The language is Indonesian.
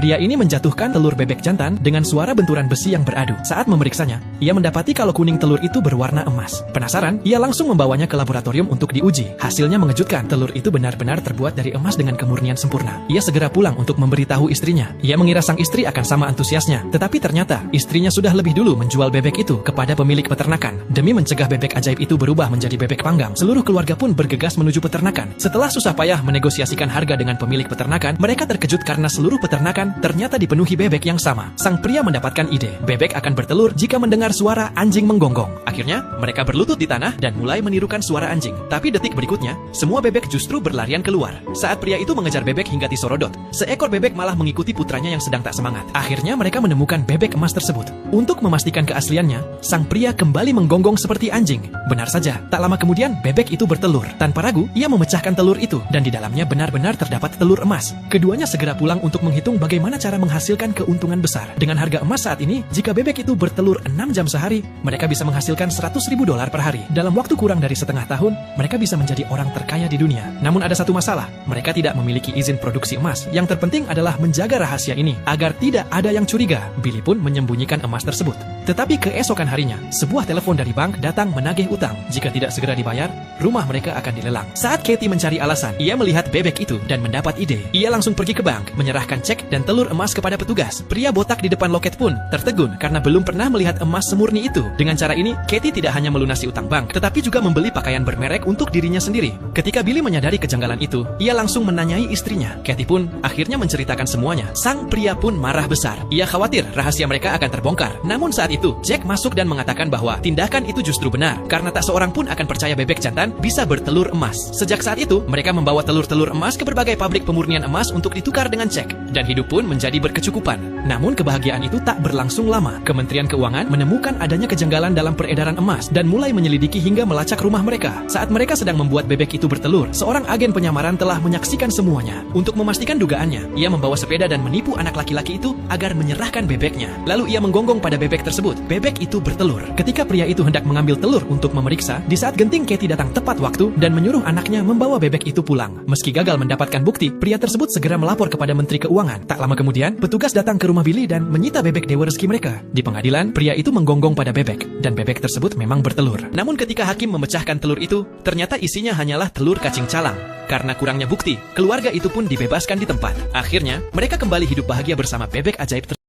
Pria ini menjatuhkan telur bebek jantan dengan suara benturan besi yang beradu. Saat memeriksanya, ia mendapati kalau kuning telur itu berwarna emas. Penasaran, ia langsung membawanya ke laboratorium untuk diuji. Hasilnya mengejutkan, telur itu benar-benar terbuat dari emas dengan kemurnian sempurna. Ia segera pulang untuk memberitahu istrinya. Ia mengira sang istri akan sama antusiasnya, tetapi ternyata istrinya sudah lebih dulu menjual bebek itu kepada pemilik peternakan. Demi mencegah bebek ajaib itu berubah menjadi bebek panggang, seluruh keluarga pun bergegas menuju peternakan. Setelah susah payah menegosiasikan harga dengan pemilik peternakan, mereka terkejut karena seluruh peternakan ternyata dipenuhi bebek yang sama. Sang pria mendapatkan ide, bebek akan bertelur jika mendengar suara anjing menggonggong. Akhirnya, mereka berlutut di tanah dan mulai menirukan suara anjing. Tapi detik berikutnya, semua bebek justru berlarian keluar. Saat pria itu mengejar bebek hingga disorodot, seekor bebek malah mengikuti putranya yang sedang tak semangat. Akhirnya mereka menemukan bebek emas tersebut. Untuk memastikan keasliannya, sang pria kembali menggonggong seperti anjing. Benar saja, tak lama kemudian bebek itu bertelur. Tanpa ragu, ia memecahkan telur itu dan di dalamnya benar-benar terdapat telur emas. Keduanya segera pulang untuk menghitung bagaimana cara menghasilkan keuntungan besar. Dengan harga emas saat ini, jika bebek itu bertelur 6 jam sehari, mereka bisa menghasilkan $100.000 per hari. Dalam waktu kurang dari setengah tahun, mereka bisa menjadi orang terkaya di dunia. Namun ada satu masalah, mereka tidak memiliki izin produksi emas. Yang terpenting adalah menjaga rahasia ini, agar tidak ada yang curiga. Billy pun menyembunyikan emas tersebut. Tetapi keesokan harinya, sebuah telepon dari bank datang menagih utang. Jika tidak segera dibayar, rumah mereka akan dilelang. Saat Katie mencari alasan, ia melihat bebek itu dan mendapat ide. Ia langsung pergi ke bank, menyerahkan cek dan telur emas kepada petugas. Pria botak di depan loket pun tertegun karena belum pernah melihat emas semurni itu. Dengan cara ini, Katie tidak hanya melunasi utang bank, tetapi juga membeli pakaian bermerek untuk dirinya sendiri. Ketika Billy menyadari kejanggalan itu, ia langsung menanyai istrinya. Katie pun akhirnya menceritakan semuanya. Sang pria pun marah besar. Ia khawatir rahasia mereka akan terbongkar. Namun saat itu, Jack masuk dan mengatakan bahwa tindakan itu justru benar, karena tak seorang pun akan percaya bebek jantan bisa bertelur emas. Sejak saat itu, mereka membawa telur-telur emas ke berbagai pabrik pemurnian emas untuk ditukar dengan cek, dan hidup pun menjadi berkecukupan. Namun kebahagiaan itu tak berlangsung lama. Kementerian Keuangan menemukan adanya kejanggalan dalam peredaran emas dan mulai menyelidiki hingga melacak rumah mereka. Saat mereka sedang membuat bebek itu bertelur, seorang agen penyamaran telah menyaksikan semuanya. Untuk memastikan dugaannya, ia membawa sepeda dan menipu anak laki-laki itu agar menyerahkan bebeknya. Lalu ia menggonggong pada bebek tersebut. Bebek itu bertelur. Ketika pria itu hendak mengambil telur untuk memeriksa, di saat genting Katie datang tepat waktu dan menyuruh anaknya membawa bebek itu pulang. Meski gagal mendapatkan bukti, pria tersebut segera melapor kepada Menteri Keuangan. Tak lama kemudian, petugas datang ke rumah Billy dan menyita bebek dewa rezeki mereka. Di pengadilan, pria itu menggonggong pada bebek, dan bebek tersebut memang bertelur. Namun ketika hakim memecahkan telur itu, ternyata isinya hanyalah telur cacing calang. Karena kurangnya bukti, keluarga itu pun dibebaskan di tempat. Akhirnya, mereka kembali hidup bahagia bersama bebek ajaib tersebut.